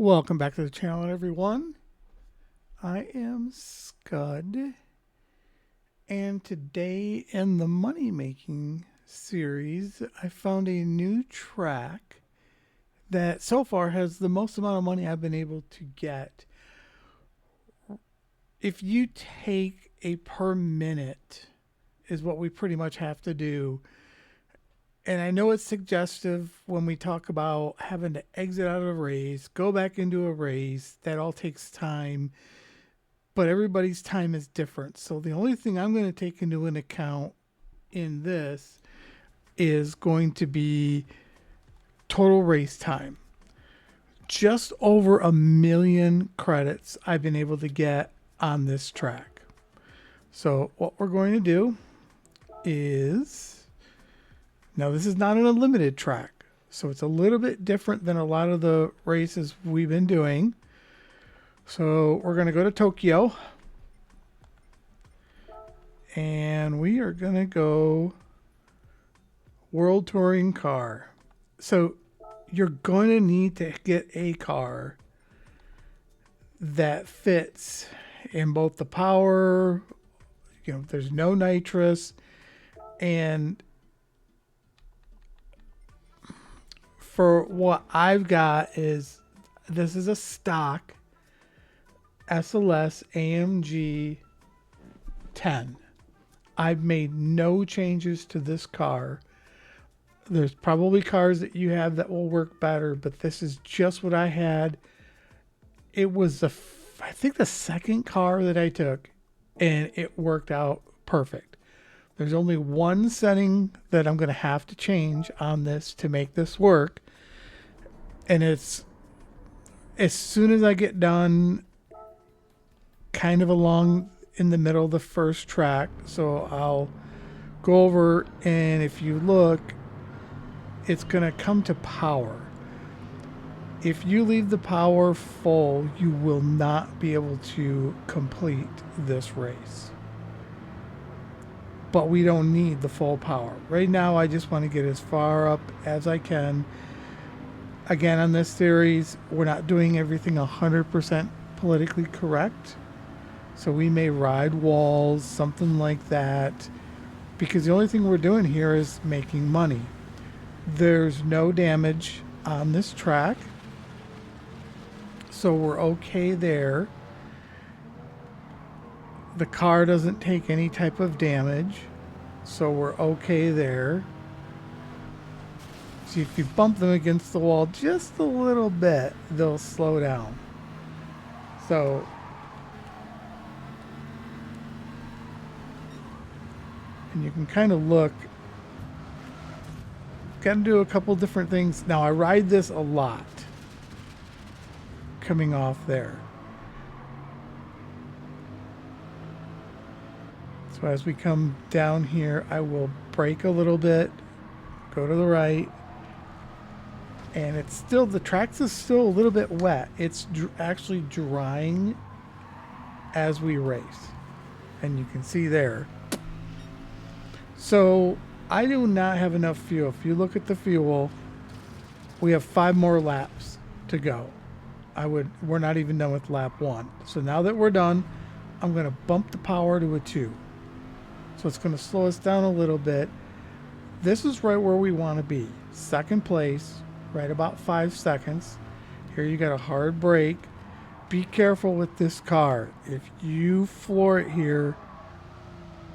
Welcome back to the channel, everyone. I am Scud, and today in the money making series, I found a new track that so far has the most amount of money I've been able to get. If you take a per minute, is what we pretty much have to do. And I know it's suggestive when we talk about having to exit out of a race, go back into a race. That all takes time, but everybody's time is different. So the only thing I'm going to take into an account in this is going to be total race time. Just over 1,000,000 credits I've been able to get on this track. So what we're going to do is, now this is not an unlimited track, so it's a little bit different than a lot of the races we've been doing. So we're going to go to Tokyo, and we are going to go World Touring Car. So you're going to need to get a car that fits in both the power, there's no nitrous, and for what I've got is, this is a stock SLS AMG 10. I've made no changes to this car. There's probably cars that you have that will work better, but this is just what I had. It was I think the second car that I took, and it worked out perfect. There's only one setting that I'm going to have to change on this to make this work. And it's as soon as I get done kind of along in the middle of the first track. So I'll go over, and if you look, it's going to come to power. If you leave the power full, you will not be able to complete this race. But we don't need the full power. Right now, I just want to get as far up as I can. Again, on this series, we're not doing everything 100% politically correct. So we may ride walls, something like that, because the only thing we're doing here is making money. There's no damage on this track, so we're okay there. The car doesn't take any type of damage, so we're okay there. See, if you bump them against the wall just a little bit, they'll slow down. So and you can kind of look. Got to do a couple different things. Now I ride this a lot coming off there. So as we come down here, I will brake a little bit, go to the right. And it's still, the tracks is still a little bit wet. It's actually drying as we race. And you can see there. So I do not have enough fuel. If you look at the fuel, we have 5 more laps to go. We're not even done with lap 1. So now that we're done, I'm going to bump the power to a 2. So it's going to slow us down a little bit. This is right where we want to be. Second place. Right about 5 seconds. Here you got a hard brake. Be careful with this car. If you floor it here,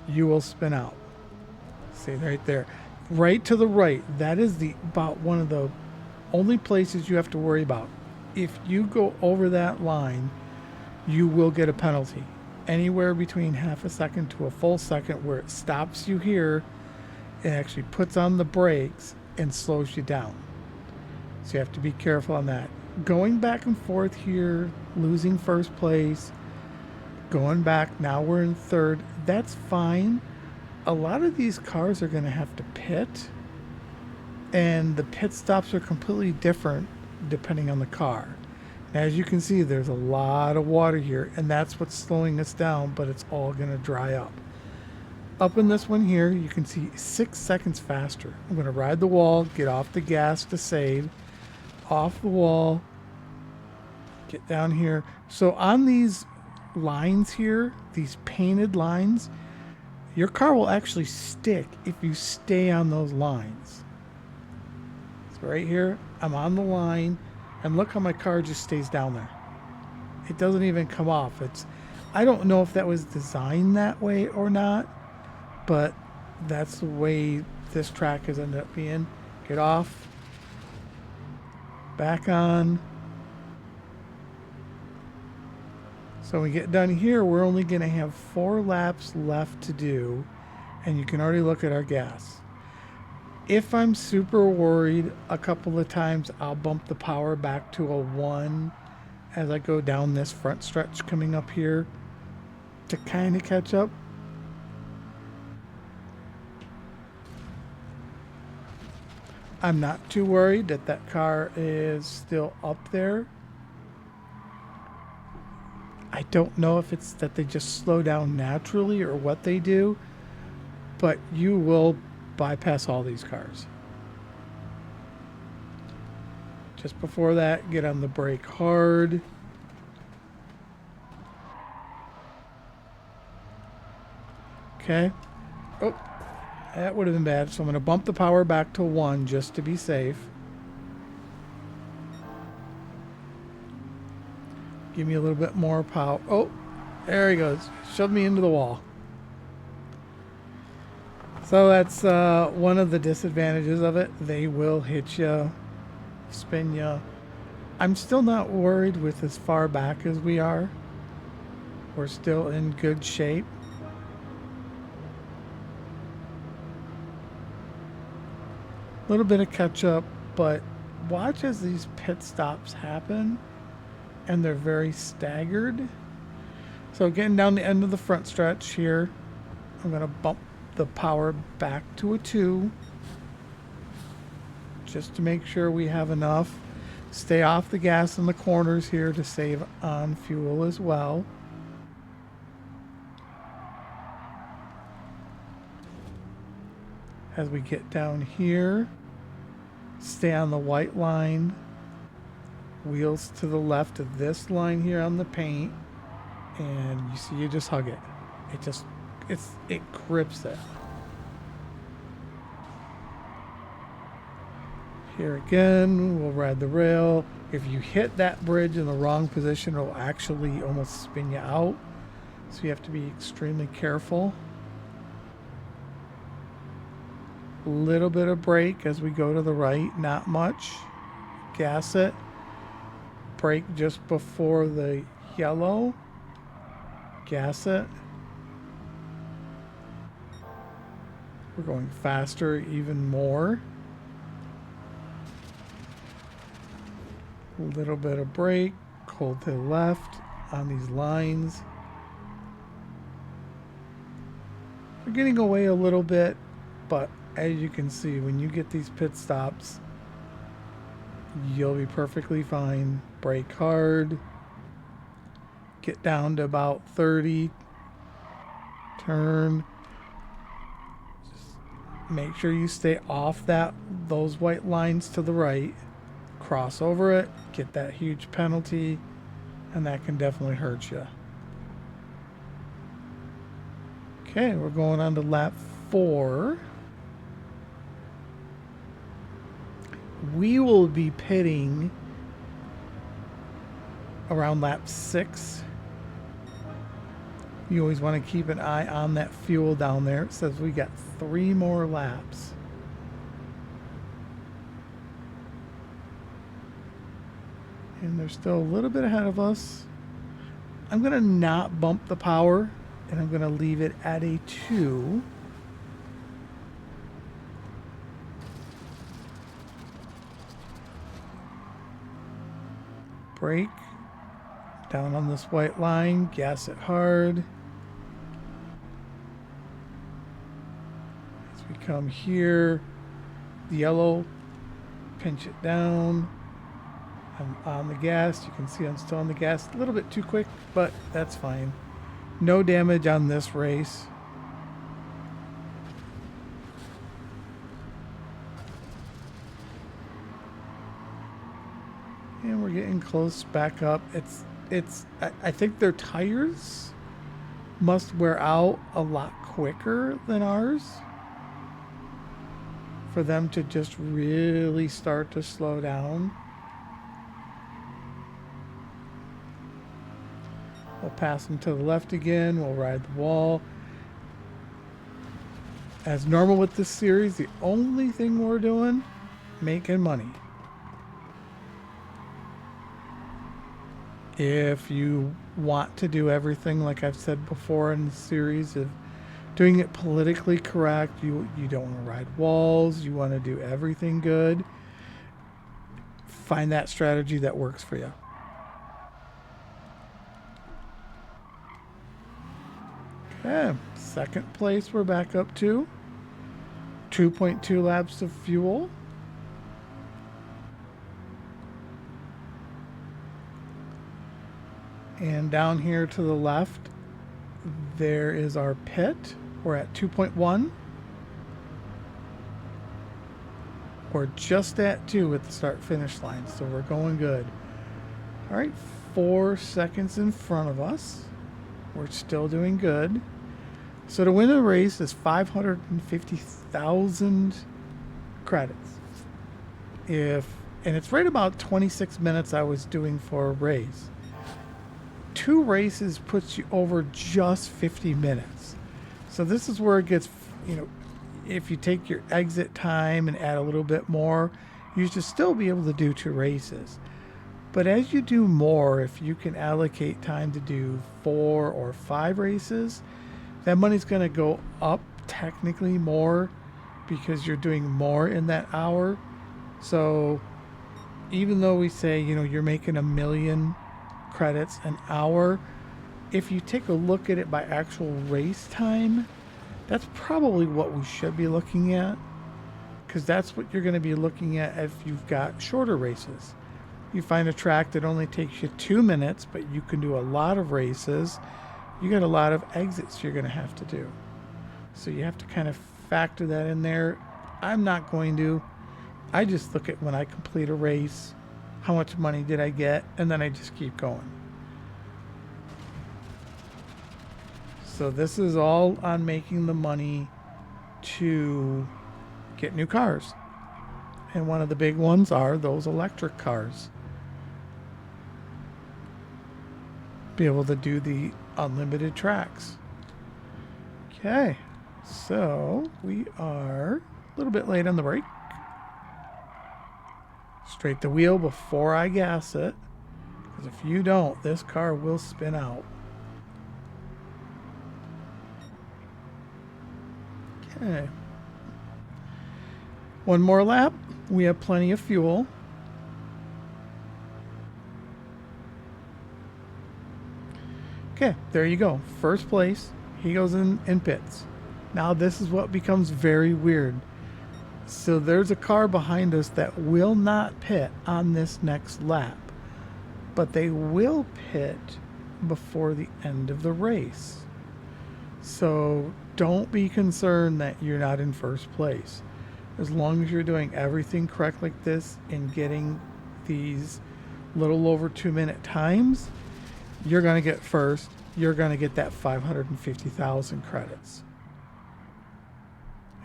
you will spin out. See right there. Right to the right. That is about one of the only places you have to worry about. If you go over that line, you will get a penalty. Anywhere between half a second to a full second, where it stops you here, it actually puts on the brakes and slows you down. So you have to be careful on that. Going back and forth here, losing first place, going back, now we're in third. That's fine. A lot of these cars are going to have to pit, and the pit stops are completely different depending on the car. And as you can see, there's a lot of water here, and that's what's slowing us down, but it's all going to dry up. Up in this one here, you can see 6 seconds faster. I'm going to ride the wall, get off the gas to save. Off the wall, Get down here. So on these lines here, these painted lines, your car will actually stick if you stay on those lines. So right here, I'm on the line, and look how my car just stays down there. It doesn't even come off. I don't know if that was designed that way or not, but that's the way this track has ended up being. Get off. Back on. So when we get done here, we're only going to have 4 laps left to do, and you can already look at our gas. If I'm super worried, a couple of times I'll bump the power back to a 1 as I go down this front stretch coming up here to kind of catch up. I'm not too worried that that car is still up there. I don't know if it's that they just slow down naturally or what they do, but you will bypass all these cars. Just before that, get on the brake hard. Okay. Oh, that would have been bad. So I'm going to bump the power back to 1 just to be safe. Give me a little bit more power. Oh, there he goes. Shoved me into the wall. So that's one of the disadvantages of it. They will hit you, spin you. I'm still not worried with as far back as we are. We're still in good shape. A little bit of catch up, but watch as these pit stops happen. And they're very staggered. So getting down the end of the front stretch here, I'm going to bump the power back to a 2 just to make sure we have enough. Stay off the gas in the corners here to save on fuel as well. As we get down here, stay on the white line. Wheels to the left of this line here on the paint, and you see, you just hug it. It grips it. Here again, we'll ride the rail. If you hit that bridge in the wrong position, it'll actually almost spin you out. So you have to be extremely careful. A little bit of brake as we go to the right, not much. Gas it. Brake just before the yellow. Gas it. We're going faster even more. A little bit of brake. Hold to the left on these lines. We're getting away a little bit, but as you can see, when you get these pit stops, you'll be perfectly fine. Brake hard. Get down to about 30. Turn. Just make sure you stay off those white lines to the right. Cross over it. Get that huge penalty. And that can definitely hurt you. Okay, we're going on to lap 4. We will be pitting around lap 6. You always want to keep an eye on that fuel down there. It says we got 3 more laps. And they're still a little bit ahead of us. I'm going to not bump the power, and I'm going to leave it at a 2. Brake. Down on this white line. Gas it hard. As we come here, the yellow, pinch it down. I'm on the gas. You can see I'm still on the gas. A little bit too quick, but that's fine. No damage on this race. And we're getting close back up. I think their tires must wear out a lot quicker than ours for them to just really start to slow down. We'll pass them to the left again. We'll ride the wall. As normal with this series, the only thing we're doing, making money. If you want to do everything like I've said before in the series of doing it politically correct, you don't want to ride walls, you want to do everything good, find that strategy that works for you. Okay, second place we're back up to 2.2 laps of fuel. And down here to the left, there is our pit. We're at 2.1. We're just at 2 at the start-finish line, so we're going good. All right, 4 seconds in front of us. We're still doing good. So to win a race is 550,000 credits. And it's right about 26 minutes I was doing for a race. 2 races puts you over just 50 minutes. So this is where it gets, if you take your exit time and add a little bit more, you should still be able to do 2 races. But as you do more, if you can allocate time to do 4 or 5 races, that money's going to go up technically more because you're doing more in that hour. So even though we say, you're making 1 million credits an hour, if you take a look at it by actual race time, that's probably what we should be looking at, because that's what you're going to be looking at if you've got shorter races. You find a track that only takes you 2 minutes, but you can do a lot of races. You got a lot of exits you're going to have to do. So you have to kind of factor that in there. I'm not going to. I just look at when I complete a race, how much money did I get, and then I just keep going. So this is all on making the money to get new cars. And one of the big ones are those electric cars. Be able to do the unlimited tracks. Okay, so we are a little bit late on the brake. Straight the wheel before I gas it, because if you don't, this car will spin out. Okay. One more lap. We have plenty of fuel. Okay, there you go. First place. He goes in pits. Now this is what becomes very weird. So there's a car behind us that will not pit on this next lap, but they will pit before the end of the race. So don't be concerned that you're not in first place. As long as you're doing everything correct like this and getting these little over 2-minute times, you're going to get first. You're going to get that 550,000 credits.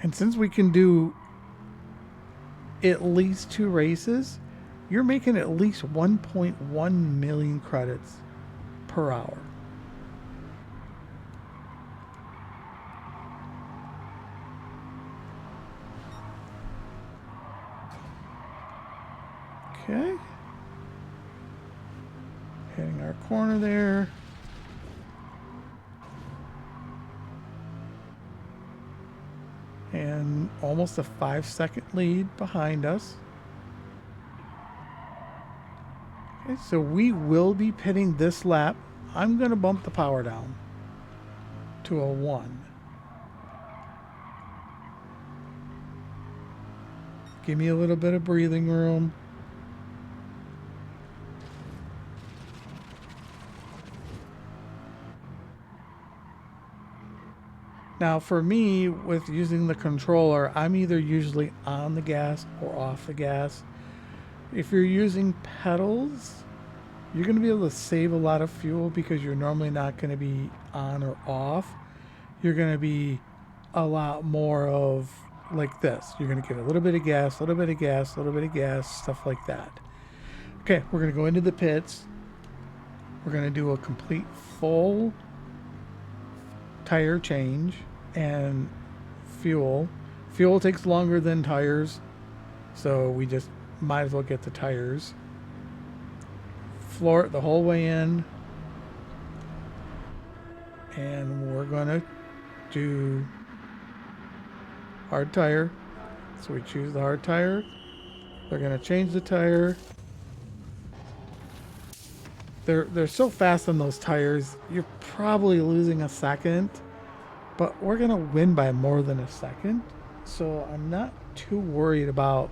And since we can do at least 2 races, you're making at least 1.1 million credits per hour. Okay. Hitting our corner there. And almost a 5-second lead behind us. Okay, so we will be pitting this lap. I'm going to bump the power down to a 1. Give me a little bit of breathing room. Now for me, with using the controller, I'm either usually on the gas or off the gas. If you're using pedals, you're going to be able to save a lot of fuel because you're normally not going to be on or off. You're going to be a lot more of like this. You're going to get a little bit of gas, a little bit of gas, a little bit of gas, stuff like that. Okay, we're going to go into the pits. We're going to do a complete full tire change and fuel. Fuel takes longer than tires, so we just might as well get the tires. Floor it the whole way in, and we're going to do hard tire. So we choose the hard tire. They're going to change the tire. They're so fast on those tires, you're probably losing a second, but we're going to win by more than a second. So I'm not too worried about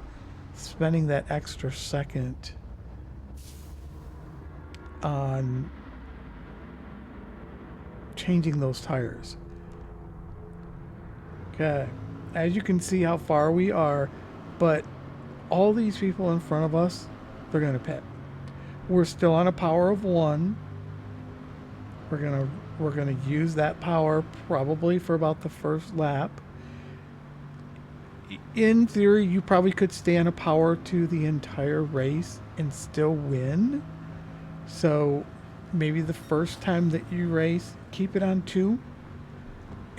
spending that extra second on changing those tires. Okay, as you can see how far we are, but all these people in front of us, they're going to pit. We're still on a power of 1. We're gonna use that power probably for about the first lap. In theory, you probably could stay on a power to the entire race and still win. So maybe the first time that you race, keep it on 2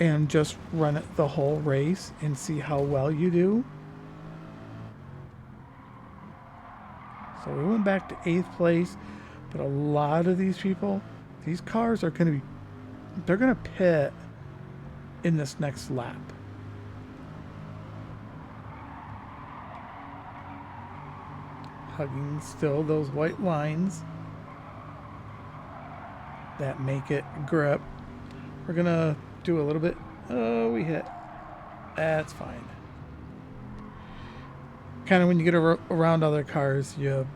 and just run it the whole race and see how well you do. So we went back to 8th place, but a lot of these people, these cars are going to be, they're going to pit in this next lap. Hugging still those white lines that make it grip. We're going to do a little bit. Oh, we hit. That's fine. Kind of when you get around other cars, you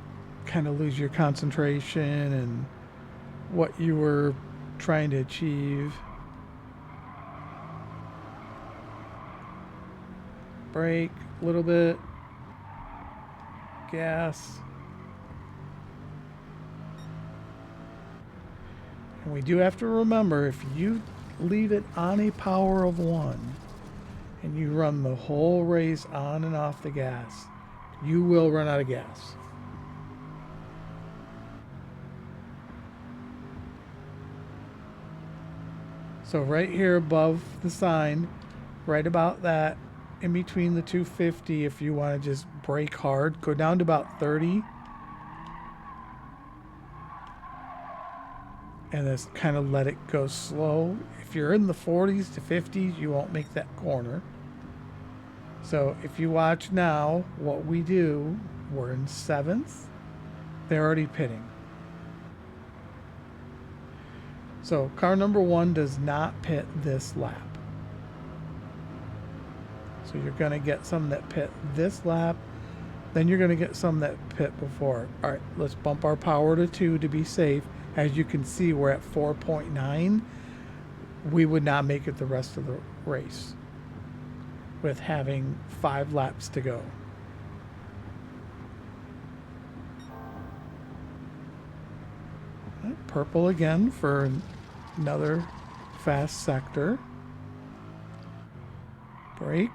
kind of lose your concentration and what you were trying to achieve. Brake a little bit. Gas. And we do have to remember, if you leave it on a power of 1 and you run the whole race on and off the gas, you will run out of gas. So right here above the sign, right about that, in between the 250, if you want to just brake hard, go down to about 30. And just kind of let it go slow. If you're in the 40s to 50s, you won't make that corner. So if you watch now, what we do, we're in 7th. They're already pitting. So car number 1 does not pit this lap. So you're going to get some that pit this lap. Then you're going to get some that pit before. All right, let's bump our power to 2 to be safe. As you can see, we're at 4.9. We would not make it the rest of the race with having 5 laps to go. Purple again for another fast sector. Brake.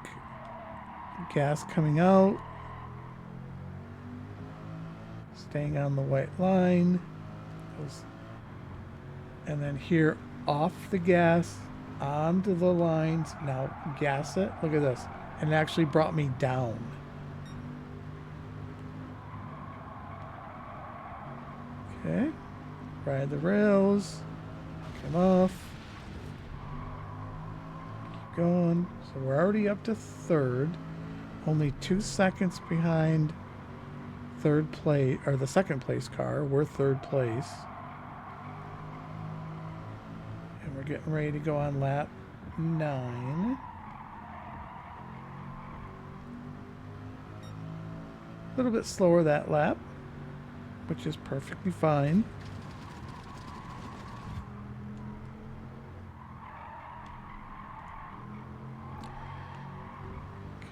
Gas coming out. Staying on the white line. And then here, off the gas, onto the lines. Now gas it. Look at this. And it actually brought me down. Okay. Ride the rails. Come off. Keep going. So we're already up to 3rd. Only 2 seconds behind 3rd place, or the 2nd place car. We're 3rd place. And we're getting ready to go on lap 9. A little bit slower that lap, which is perfectly fine.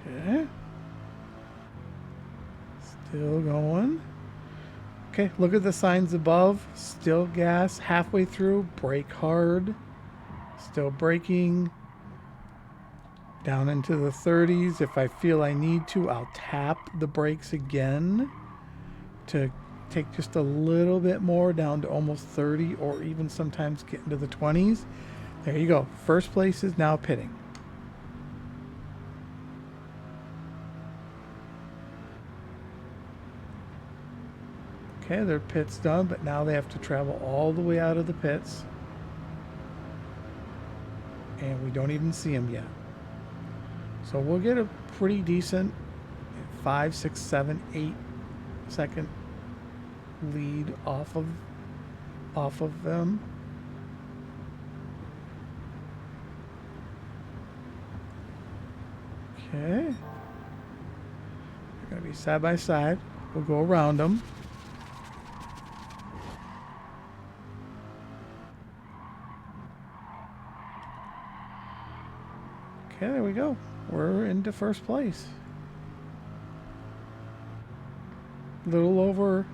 Okay. Still going. Okay, look at the signs above. Still gas halfway through. Brake hard. Still braking. Down into the 30s. If I feel I need to, I'll tap the brakes again to take just a little bit more down to almost 30, or even sometimes get into the 20s. There you go. First place is now pitting. Okay, their pit's done, but now they have to travel all the way out of the pits. And we don't even see them yet. So we'll get a pretty decent 5, 6, 7, 8 second lead off of them. Okay. They're going to be side by side. We'll go around them. Okay, there we go. We're into first place. Little over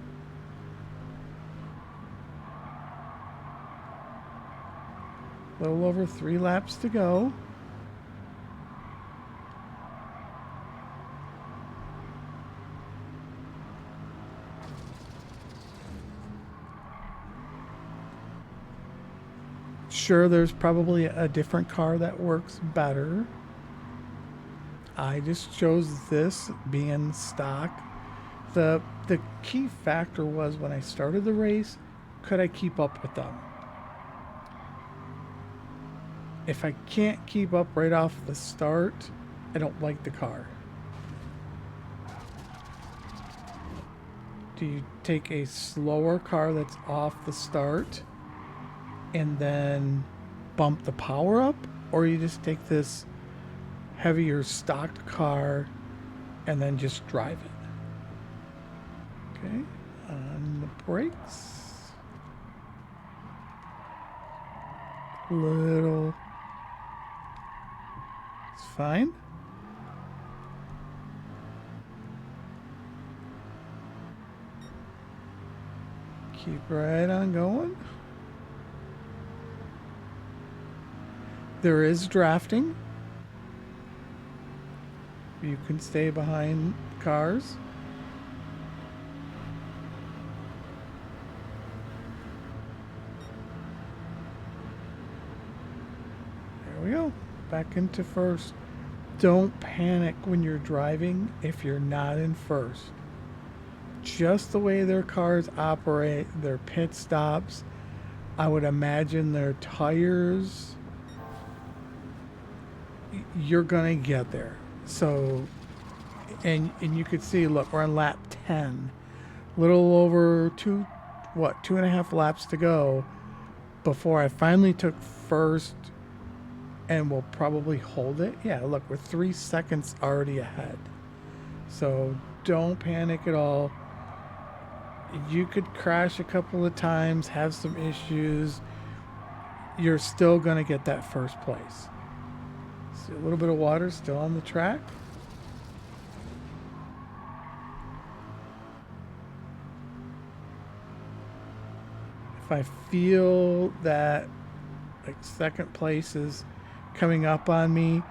little over 3 laps to go. Sure, there's probably a different car that works better. I just chose this being stock. The key factor was when I started the race, could I keep up with them? If I can't keep up right off the start, I don't like the car. Do you take a slower car that's off the start and then bump the power up, or you just take this heavier stocked car and then just drive it? Okay, on the brakes. Little. It's fine. Keep right on going. There is drafting. You can stay behind cars. There we go. Back into first. Don't panic when you're driving if you're not in first. Just the way their cars operate, their pit stops, I would imagine their tires, you're gonna get there. So, and you could see, look, we're on lap 10, little over 2.5 laps to go before I finally took first, and we'll probably hold it. Yeah, look, we're 3 seconds already ahead. So don't panic at all. You could crash a couple of times, have some issues. You're still gonna get that first place. See a little bit of water still on the track. If I feel that like second place is coming up on me,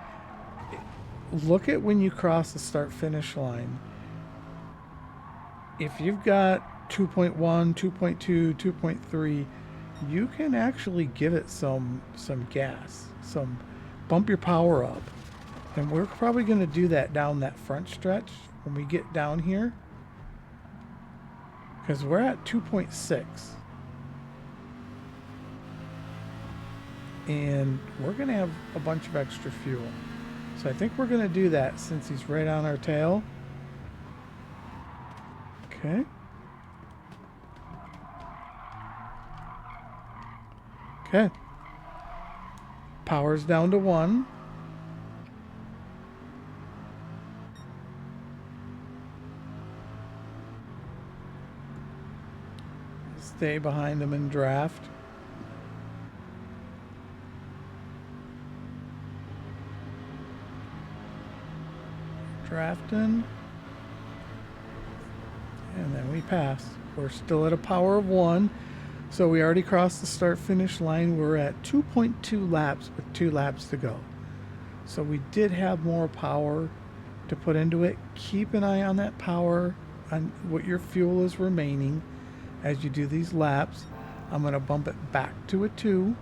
look at when you cross the start finish line. If you've got 2.1, 2.2, 2.3, you can actually give it some gas, some bump your power up. And we're probably going to do that down that front stretch when we get down here, because we're at 2.6 and we're going to have a bunch of extra fuel. So I think we're going to do that since he's right on our tail. Okay. Okay. Power's down to 1. Stay behind him and draft. Drafting. And then we pass. We're still at a power of 1. So we already crossed the start finish line. We're at 2.2 laps with 2 laps to go. So we did have more power to put into it. Keep an eye on that power, on what your fuel is remaining as you do these laps. I'm going to bump it back to a 2.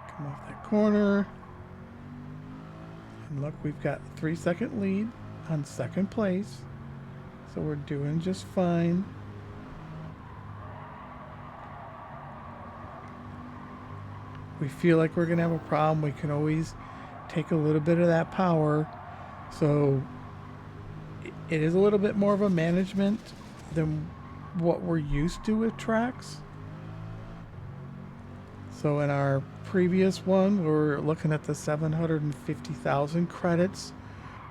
Come off that corner. And look, we've got a 3-second lead on second place. So we're doing just fine. We feel like we're going to have a problem, we can always take a little bit of that power. So it is a little bit more of a management than what we're used to with tracks. So in our previous one, we're looking at the 750,000 credits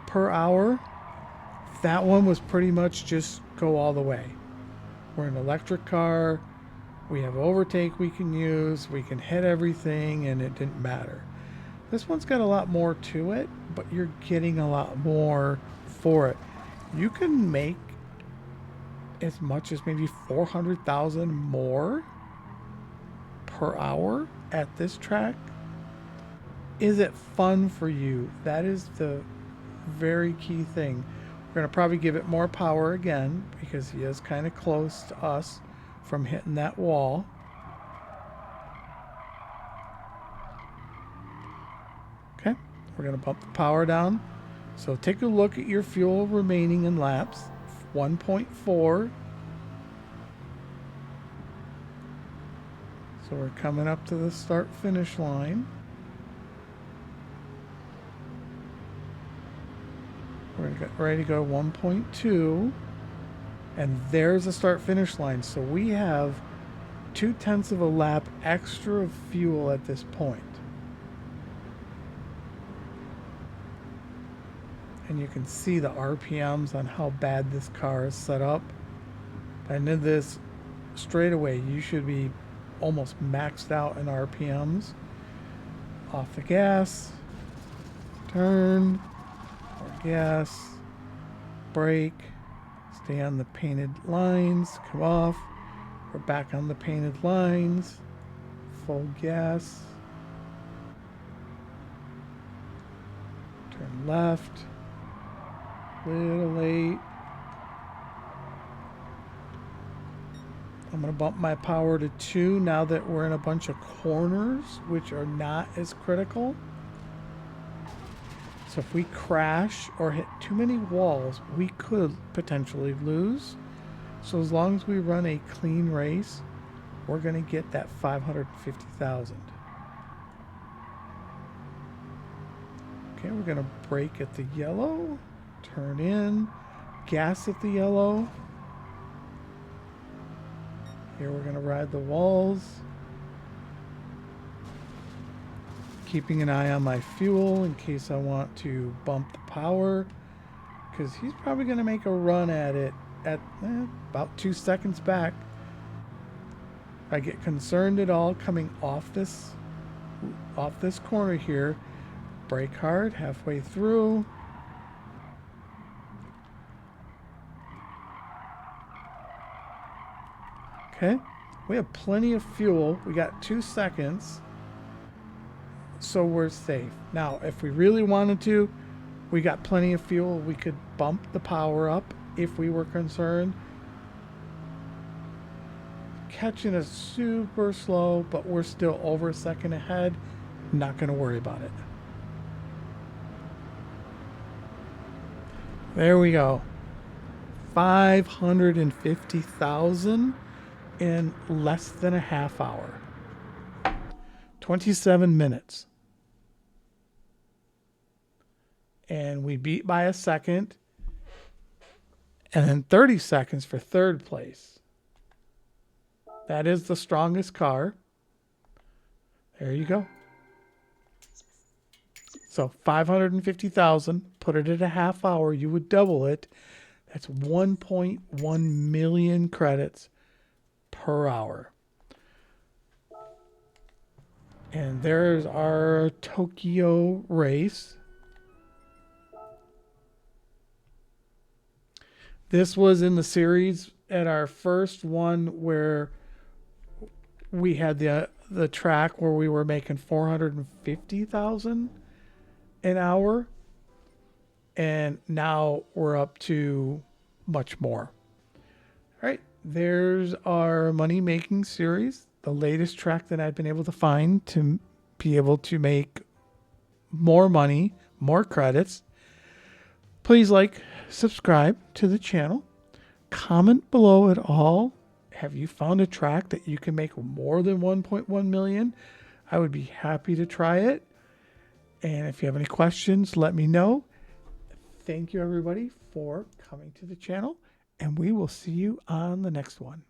per hour. That one was pretty much just go all the way. We're an electric car. We have overtake we can use. We can hit everything and it didn't matter. This one's got a lot more to it, but you're getting a lot more for it. You can make as much as maybe 400,000 more per hour at this track. Is it fun for you? That is the very key thing. We're going to probably give it more power again because he is kind of close to us from hitting that wall. Okay, we're going to bump the power down. So take a look at your fuel remaining in laps. 1.4. So we're coming up to the start finish line. We're going to get ready to go 1.2. And there's the start finish line. So we have 0.2 of a lap extra of fuel at this point. And you can see the RPMs on how bad this car is set up. By the end of this, straight away, you should be almost maxed out in RPMs. Off the gas, turn, more gas, brake, stay on the painted lines, come off, we're back on the painted lines, full gas, turn left, little late. I'm going to bump my power to 2 now that we're in a bunch of corners, which are not as critical. So if we crash or hit too many walls, we could potentially lose. So as long as we run a clean race, we're going to get that 550,000. Okay, we're going to brake at the yellow, turn in, gas at the yellow. Here we're going to ride the walls. Keeping an eye on my fuel in case I want to bump the power. Because he's probably going to make a run at it at about 2 seconds back. If I get concerned at all coming off this corner here, brake hard halfway through. Okay, we have plenty of fuel. We got 2 seconds, so we're safe. Now, if we really wanted to, we got plenty of fuel. We could bump the power up if we were concerned. Catching us super slow, but we're still over a second ahead. Not going to worry about it. There we go. 550,000 in less than a half hour. 27 minutes. And we beat by a second. And then 30 seconds for third place. That is the strongest car. There you go. So 550,000, put it at a half hour, you would double it. That's 1.1 million credits per hour. And there's our Tokyo race. This was in the series at our first one where we had the track where we were making 450,000 an hour, and now we're up to much more. All right, there's our money making series, the latest track that I've been able to find to be able to make more money, more credits. Please like, subscribe to the channel, comment below at all. Have you found a track that you can make more than 1.1 million? I would be happy to try it. And if you have any questions, let me know. Thank you, everybody, for coming to the channel, and we will see you on the next one.